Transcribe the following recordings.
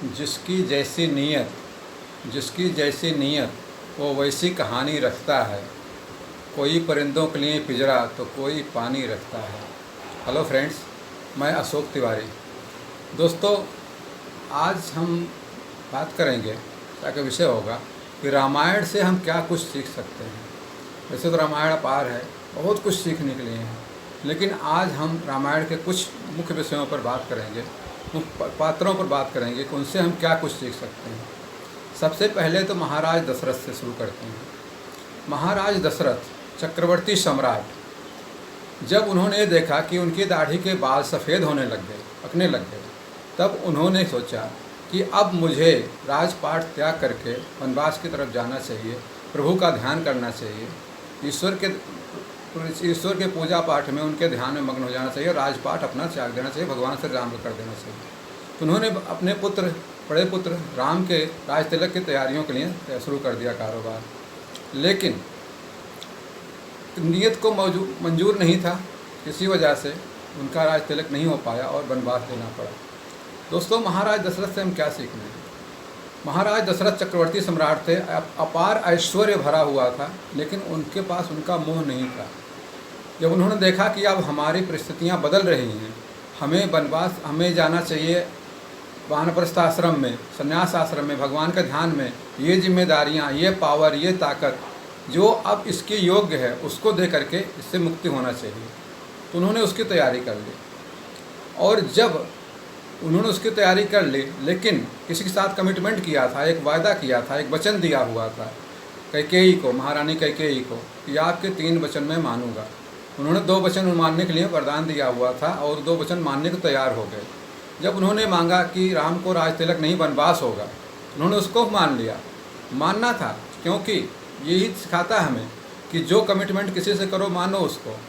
जिसकी जैसी नीयत वो वैसी कहानी रखता है। कोई परिंदों के लिए पिंजरा तो कोई पानी रखता है। हेलो फ्रेंड्स, मैं अशोक तिवारी। दोस्तों, आज हम बात करेंगे, ताकि विषय होगा कि रामायण से हम क्या कुछ सीख सकते हैं। वैसे तो रामायण अपार है, बहुत कुछ सीखने के लिए है, लेकिन आज हम रामायण के कुछ मुख्य विषयों पर बात करेंगे, मुख्य पात्रों पर बात करेंगे कि उनसे हम क्या कुछ सीख सकते हैं। सबसे पहले तो महाराज दशरथ से शुरू करते हैं। महाराज दशरथ चक्रवर्ती सम्राट, जब उन्होंने देखा कि उनकी दाढ़ी के बाल सफ़ेद होने लग गए, पकने लग गए, तब उन्होंने सोचा कि अब मुझे राजपाट त्याग करके वनवास की तरफ जाना चाहिए, प्रभु का ध्यान करना चाहिए, ईश्वर के पूजा पाठ में उनके ध्यान में मग्न हो जाना चाहिए, राजपाट अपना त्याग देना चाहिए, भगवान श्री राम को कर देना चाहिए। तो उन्होंने अपने बड़े पुत्र राम के राज तिलक की तैयारियों के लिए शुरू कर दिया कारोबार। लेकिन नीयत को मंजूर नहीं था, इसी वजह से उनका राज तिलक नहीं हो पाया और वनवास देना पड़ा। दोस्तों, महाराज दशरथ से हम क्या सीखना है। महाराज दशरथ चक्रवर्ती सम्राट थे, अपार ऐश्वर्य भरा हुआ था, लेकिन उनके पास उनका मोह नहीं था। जब उन्होंने देखा कि अब हमारी परिस्थितियां बदल रही हैं, हमें जाना चाहिए वानप्रस्थ आश्रम में, संन्यास आश्रम में, भगवान के ध्यान में, ये जिम्मेदारियां, ये पावर, ये ताकत जो अब इसके योग्य है, उसको दे करके इससे मुक्ति होना चाहिए। तो उन्होंने उसकी तैयारी कर ली। और जब उन्होंने उसकी तैयारी कर ली, लेकिन किसी के साथ कमिटमेंट किया था, एक वायदा किया था, एक वचन दिया हुआ था कैकेयी को, महारानी कैकेयी को, कि आपके 3 वचन मैं मानूंगा। उन्होंने 2 वचन मानने के लिए वरदान दिया हुआ था और 2 वचन मानने को तैयार हो गए। जब उन्होंने मांगा कि राम को राज तिलक नहीं वनवास होगा, उन्होंने उसको मान लिया। मानना था, क्योंकि यही सिखाता है हमें कि जो कमिटमेंट किसी से करो, मानो उसको।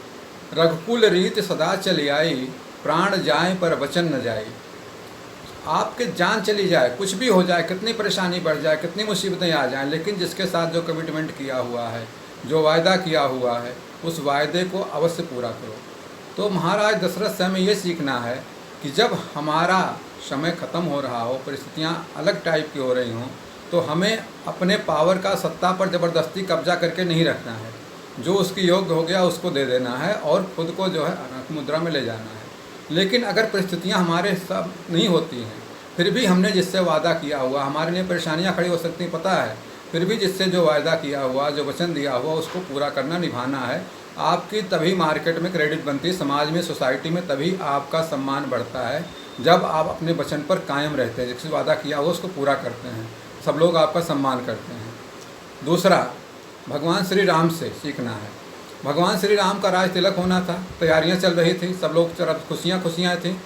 रघुकुल रीत सदा चली आई, प्राण जाए पर वचन न जाए। आपके जान चली जाए, कुछ भी हो जाए, कितनी परेशानी बढ़ जाए, कितनी मुसीबतें आ जाएं, लेकिन जिसके साथ जो कमिटमेंट किया हुआ है, जो वायदा किया हुआ है, उस वायदे को अवश्य पूरा करो। तो महाराज दशरथ से हमें ये सीखना है कि जब हमारा समय ख़त्म हो रहा हो, परिस्थितियाँ अलग टाइप की हो रही हों, तो हमें अपने पावर का सत्ता पर ज़बरदस्ती कब्जा करके नहीं रखना है। जो उसकी योग्य हो गया उसको दे देना है और खुद को जो है अनंत मुद्रा में ले जाना है। लेकिन अगर परिस्थितियां हमारे सब नहीं होती हैं, फिर भी हमने जिससे वादा किया हुआ, हमारे लिए परेशानियां खड़ी हो सकती पता है, फिर भी जिससे जो वायदा किया हुआ, जो वचन दिया हुआ, उसको पूरा करना, निभाना है। आपकी तभी मार्केट में क्रेडिट बनती है, समाज में, सोसाइटी में तभी आपका सम्मान बढ़ता है, जब आप अपने वचन पर कायम रहते हैं, जिससे वादा किया हुआ उसको पूरा करते हैं, सब लोग आपका सम्मान करते हैं। दूसरा, भगवान श्री राम से सीखना है। भगवान श्री राम का राज तिलक होना था, तैयारियां चल रही थी, सब लोग तरफ खुशियां थी,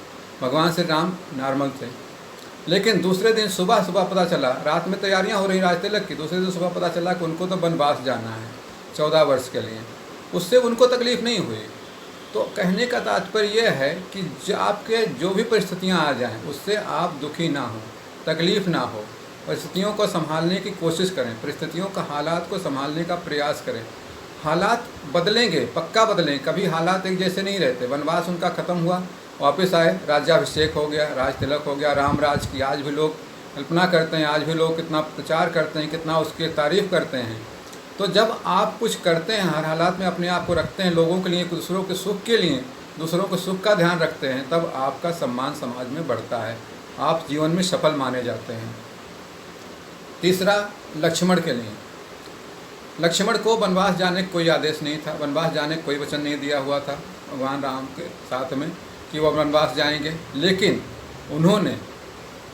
भगवान श्री राम नॉर्मल थे। लेकिन दूसरे दिन सुबह पता चला, रात में तैयारियां हो रही राज तिलक की, दूसरे दिन सुबह पता चला कि उनको तो वनवास जाना है 14 वर्ष के लिए। उससे उनको तकलीफ़ नहीं हुई। तो कहने का तात्पर्य यह है कि आपके जो भी परिस्थितियाँ आ जाएँ, उससे आप दुखी ना हो, तकलीफ़ ना हो, परिस्थितियों को संभालने की कोशिश करें, परिस्थितियों का, हालात को संभालने का प्रयास करें। हालात बदलेंगे, पक्का बदलें, कभी हालात एक जैसे नहीं रहते। वनवास उनका ख़त्म हुआ, वापस आए, राज्याभिषेक हो गया, राज तिलक हो गया, राम राज की आज भी लोग कल्पना करते हैं, आज भी लोग कितना प्रचार करते हैं, कितना उसकी तारीफ़ करते हैं। तो जब आप कुछ करते हैं, हर हालात में अपने आप को रखते हैं लोगों के लिए, दूसरों के सुख के लिए, दूसरों के सुख का ध्यान रखते हैं, तब आपका सम्मान समाज में बढ़ता है, आप जीवन में सफल माने जाते हैं। तीसरा, लक्ष्मण के लिए। लक्ष्मण को वनवास जाने का कोई आदेश नहीं था, वनवास जाने का कोई वचन नहीं दिया हुआ था भगवान राम के साथ में कि वह वनवास जाएंगे, लेकिन उन्होंने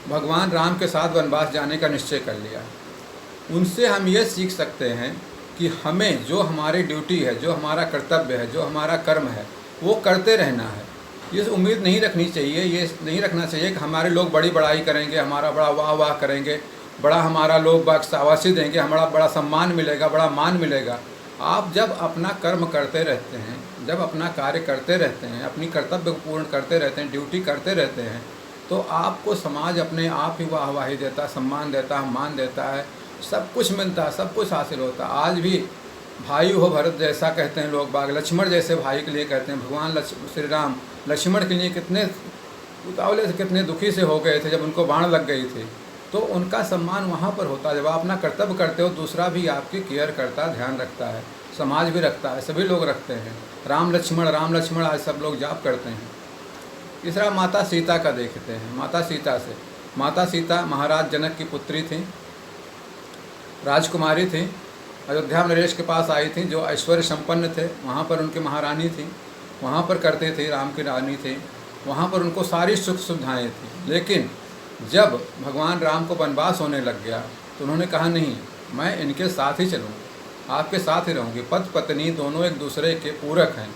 भगवान राम के साथ वनवास जाने का निश्चय कर लिया। उनसे हम ये सीख सकते हैं कि हमें जो हमारी ड्यूटी है, जो हमारा कर्तव्य है, जो हमारा कर्म है, वो करते रहना है। ये उम्मीद नहीं रखनी चाहिए, ये नहीं रखना चाहिए कि हमारे लोग बड़ी बड़ाई करेंगे, हमारा बड़ा वाह वाह करेंगे, बड़ा हमारा लोग शाबाशी देंगे, हमारा बड़ा सम्मान मिलेगा, बड़ा मान मिलेगा। आप जब अपना कर्म करते रहते हैं, जब अपना कार्य करते रहते हैं, अपनी कर्तव्य को पूर्ण करते रहते हैं, ड्यूटी करते रहते हैं, तो आपको समाज अपने आप ही वाहवाही देता, सम्मान देता, मान देता है, सब कुछ मिलता, सब कुछ हासिल होता। आज भी भाई हो भरत जैसा कहते हैं लोग बाग, लक्ष्मण जैसे भाई के लिए कहते हैं। भगवान श्री राम लक्ष्मण के लिए कितने उतावले से, कितने दुखी से हो गए थे जब उनको बाण लग गई थी। तो उनका सम्मान वहाँ पर होता है। जब आप अपना कर्तव्य करते हो, दूसरा भी आपकी केयर करता है, ध्यान रखता है, समाज भी रखता है, सभी लोग रखते हैं। राम लक्ष्मण आज सब लोग जाप करते हैं। तीसरा माता सीता का देखते हैं। माता सीता महाराज जनक की पुत्री थी, राजकुमारी थी। अयोध्या में नरेश के पास आई थी, जो ऐश्वर्य संपन्न थे, वहाँ पर उनकी महारानी थी, वहाँ पर करते थे, राम की रानी थी, वहाँ पर उनको सारी सुख सुविधाएँ थी। लेकिन जब भगवान राम को वनवास होने लग गया तो उन्होंने कहा नहीं, मैं इनके साथ ही चलूँगी, आपके साथ ही रहूँगी। पति पत्नी दोनों एक दूसरे के पूरक हैं,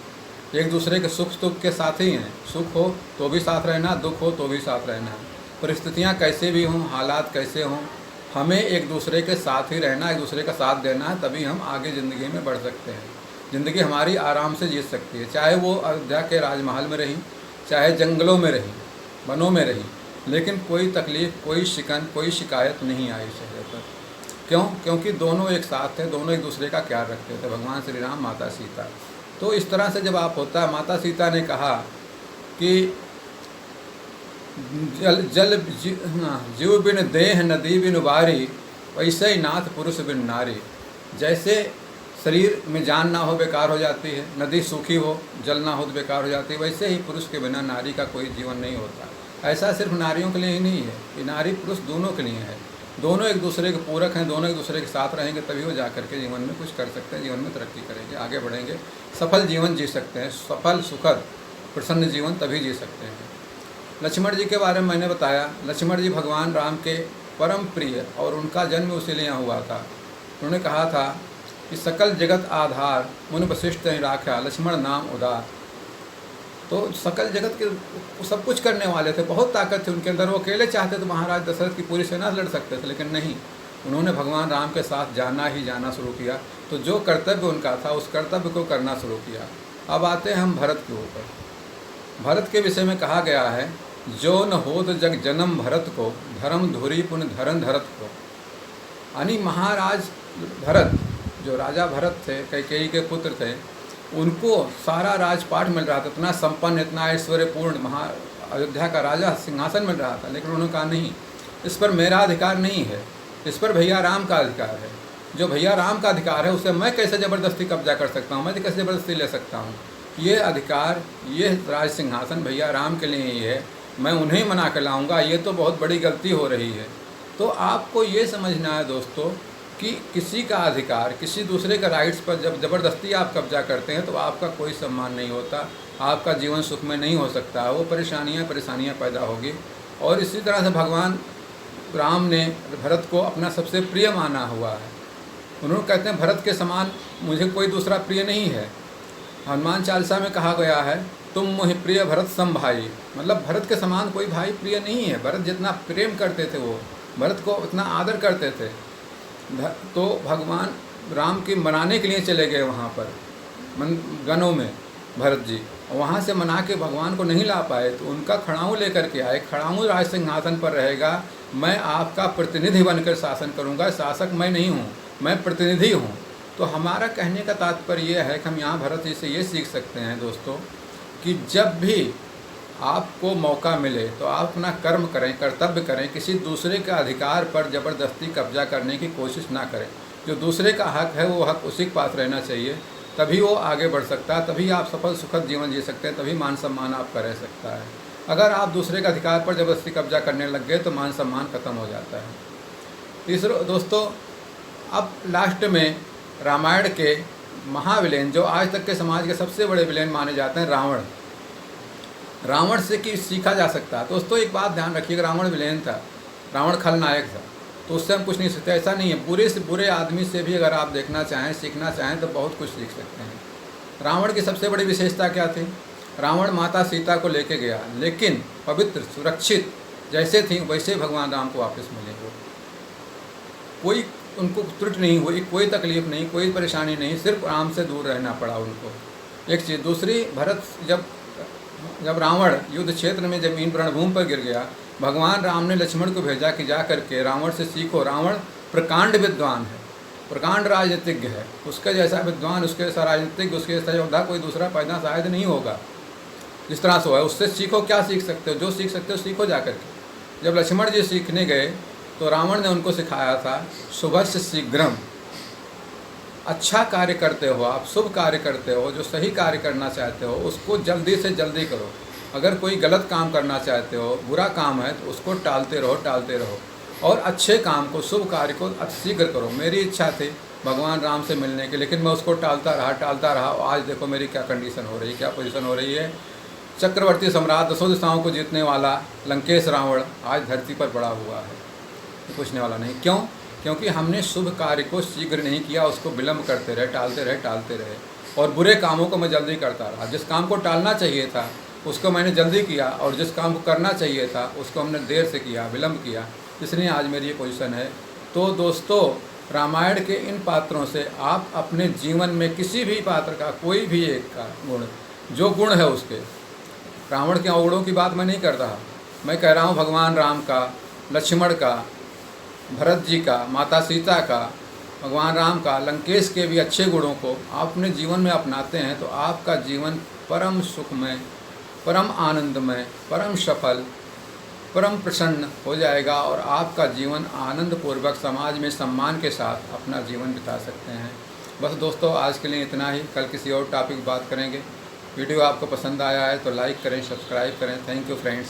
एक दूसरे के सुख दुख के साथ ही हैं। सुख हो तो भी साथ रहना, दुख हो तो भी साथ रहना है। परिस्थितियाँ कैसे भी हों, हालात कैसे हों, हमें एक दूसरे के साथ ही रहना, एक दूसरे का साथ देना है, तभी हम आगे ज़िंदगी में बढ़ सकते हैं। ज़िंदगी हमारी आराम से जी सकती है, चाहे वो अयोध्या के राजमहल में रहीं, चाहे जंगलों में रहीं, वनों में रहीं, लेकिन कोई तकलीफ़, कोई शिकन, कोई शिकायत नहीं आई चेहरे पर। क्यों? क्योंकि दोनों एक साथ थे, दोनों एक दूसरे का ख्याल रखते थे, भगवान श्री राम, माता सीता। तो इस तरह से जब आप होता है, माता सीता ने कहा कि जीव बिन देह नदी बिन बारी, वैसे ही नाथ पुरुष बिन नारी। जैसे शरीर में जान ना हो बेकार हो जाती है, नदी सूखी हो, जल ना हो तो बेकार हो जाती है, वैसे ही पुरुष के बिना नारी का कोई जीवन नहीं होता। ऐसा सिर्फ नारियों के लिए ही नहीं है, कि नारी पुरुष दोनों के लिए है। दोनों एक दूसरे के पूरक हैं, दोनों एक दूसरे के साथ रहेंगे तभी वो जा करके जीवन में कुछ कर सकते हैं, जीवन में तरक्की करेंगे, आगे बढ़ेंगे, सफल जीवन जी सकते हैं। सफल, सुखद, प्रसन्न जीवन तभी जी सकते हैं। लक्ष्मण जी के बारे में मैंने बताया। लक्ष्मण जी भगवान राम के परम प्रिय, और उनका जन्म उसीलिए यहाँ हुआ था। उन्होंने कहा था कि सकल जगत आधार, मुनि वशिष्ठ ही राख्या, लक्ष्मण नाम उदार। तो सकल जगत के सब कुछ करने वाले थे, बहुत ताकत थी उनके अंदर। वो अकेले चाहते तो महाराज दशरथ की पूरी सेना लड़ सकते थे, लेकिन नहीं, उन्होंने भगवान राम के साथ जाना शुरू किया। तो जो कर्तव्य उनका था, उस कर्तव्य को करना शुरू किया। अब आते हैं हम भरत के ऊपर। भरत के विषय में कहा गया है, जो न होत जग जन्म भरत को, धर्म धुरी पुन धरन धरत को। यानी महाराज भरत, जो राजा भरत थे, कैकेयी के पुत्र थे, उनको सारा राजपाट मिल रहा था, इतना संपन्न, इतना ऐश्वर्यपूर्ण अयोध्या का राजा सिंहासन मिल रहा था। लेकिन उन्होंने कहा नहीं, इस पर मेरा अधिकार नहीं है, इस पर भैया राम का अधिकार है। जो भैया राम का अधिकार है, उससे मैं कैसे ज़बरदस्ती कब्जा कर सकता हूँ, मैं कैसे ज़बरदस्ती ले सकता हूँ। ये अधिकार, ये राज सिंहासन भैया राम के लिए ही है, मैं उन्हें मना कर लाऊँगा, ये तो बहुत बड़ी गलती हो रही है। तो आपको ये समझना है दोस्तों कि किसी का अधिकार, किसी दूसरे का राइट्स पर जब ज़बरदस्ती आप कब्जा करते हैं तो आपका कोई सम्मान नहीं होता, आपका जीवन सुख में नहीं हो सकता, वो परेशानियाँ पैदा होगी। और इसी तरह से भगवान राम ने भरत को अपना सबसे प्रिय माना हुआ है। उन्होंने कहते हैं, भरत के समान मुझे कोई दूसरा प्रिय नहीं है। हनुमान चालीसा में कहा गया है, तुम मोहि प्रिय भरत सम भाई, मतलब भरत के समान कोई भाई प्रिय नहीं है। भरत जितना प्रेम करते थे, वो भरत को उतना आदर करते थे। तो भगवान राम की मनाने के लिए चले गए वहाँ पर गनों में भरत जी, वहाँ से मना के भगवान को नहीं ला पाए, तो उनका खड़ाऊँ लेकर के आए। खड़ाऊँ राज सिंहासन पर रहेगा, मैं आपका प्रतिनिधि बनकर शासन करूँगा, शासक मैं नहीं हूँ, मैं प्रतिनिधि हूँ। तो हमारा कहने का तात्पर्य ये है कि हम यहाँ भरत जी से ये सीख सकते हैं दोस्तों, कि जब भी आपको मौका मिले तो आप अपना कर्म करें, कर्तव्य करें, किसी दूसरे के अधिकार पर ज़बरदस्ती कब्जा करने की कोशिश ना करें। जो दूसरे का हक है, वो हक उसी के पास रहना चाहिए, तभी वो आगे बढ़ सकता है, तभी आप सफल सुखद जीवन जी सकते हैं, तभी मान सम्मान आपका रह सकता है। अगर आप दूसरे के अधिकार पर ज़बरदस्ती कब्जा करने लग गए तो मान सम्मान खत्म हो जाता है। तीसरा दोस्तों, अब लास्ट में रामायण के महाविलेन, जो आज तक के समाज के सबसे बड़े विलेन माने जाते हैं, रावण। रावण से कि सीखा जा सकता है। दोस्तों एक बात ध्यान रखिएगा, रावण विलेन था, रावण खलनायक था, तो उससे हम कुछ नहीं सीखते, ऐसा नहीं है। बुरे से बुरे आदमी से भी अगर आप देखना चाहें, सीखना चाहें, तो बहुत कुछ सीख सकते हैं। रावण की सबसे बड़ी विशेषता क्या थी? रावण माता सीता को लेके गया, लेकिन पवित्र, सुरक्षित जैसे थी वैसे भगवान राम को वापस मिले। वो कोई उनको त्रुटि नहीं हुई, कोई तकलीफ नहीं, कोई परेशानी नहीं, सिर्फ राम से दूर रहना पड़ा उनको। एक चीज़। दूसरी, भरत जब रावण युद्ध क्षेत्र में जमीन रणभूमि पर गिर गया, भगवान राम ने लक्ष्मण को भेजा कि जा करके रावण से सीखो। रावण प्रकांड विद्वान है, प्रकांड राजनीतिज्ञ है, उसके जैसा विद्वान, उसके जैसा राजनीतिज्ञ, उसके जैसा योद्धा कोई दूसरा पैदा शायद नहीं होगा जिस तरह से है। उससे सीखो। क्या सीख सकते हो? जो सीख सकते हो सीखो जा करके। जब लक्ष्मण जी सीखने गए तो रावण ने उनको सिखाया था शुभस्य शीघ्रम। अच्छा कार्य करते हो आप, शुभ कार्य करते हो, जो सही कार्य करना चाहते हो उसको जल्दी से जल्दी करो। अगर कोई गलत काम करना चाहते हो, बुरा काम है, तो उसको टालते रहो और अच्छे काम को, शुभ कार्य को शीघ्र करो। मेरी इच्छा थी भगवान राम से मिलने की, लेकिन मैं उसको टालता रहा और आज देखो मेरी क्या कंडीशन हो रही है, क्या पोजीशन हो रही है। चक्रवर्ती सम्राट, 10 दिशाओं को जीतने वाला लंकेश रावण आज धरती पर पड़ा हुआ है, पूछने वाला नहीं। क्यों? क्योंकि हमने शुभ कार्य को शीघ्र नहीं किया, उसको विलम्ब करते रहे, टालते रहे और बुरे कामों को मैं जल्दी करता रहा। जिस काम को टालना चाहिए था उसको मैंने जल्दी किया और जिस काम को करना चाहिए था उसको हमने देर से किया, विलम्ब किया, इसलिए आज मेरी ये पोजीशन है। तो दोस्तों, रामायण के इन पात्रों से आप अपने जीवन में किसी भी पात्र का, कोई भी एक का गुण, जो गुण है उसके, रावण के अवगुणों की बात मैं नहीं कर रहा, मैं कह रहा हूँ भगवान राम का, लक्ष्मण का, भरत जी का, माता सीता का, भगवान राम का, लंकेश के भी अच्छे गुणों को आप अपने जीवन में अपनाते हैं तो आपका जीवन परम सुखमय, परम आनंदमय, परम सफल, परम प्रसन्न हो जाएगा और आपका जीवन आनंदपूर्वक समाज में सम्मान के साथ अपना जीवन बिता सकते हैं। बस दोस्तों, आज के लिए इतना ही। कल किसी और टॉपिक बात करेंगे। वीडियो आपको पसंद आया है तो लाइक करें, सब्सक्राइब करें। Thank you friends.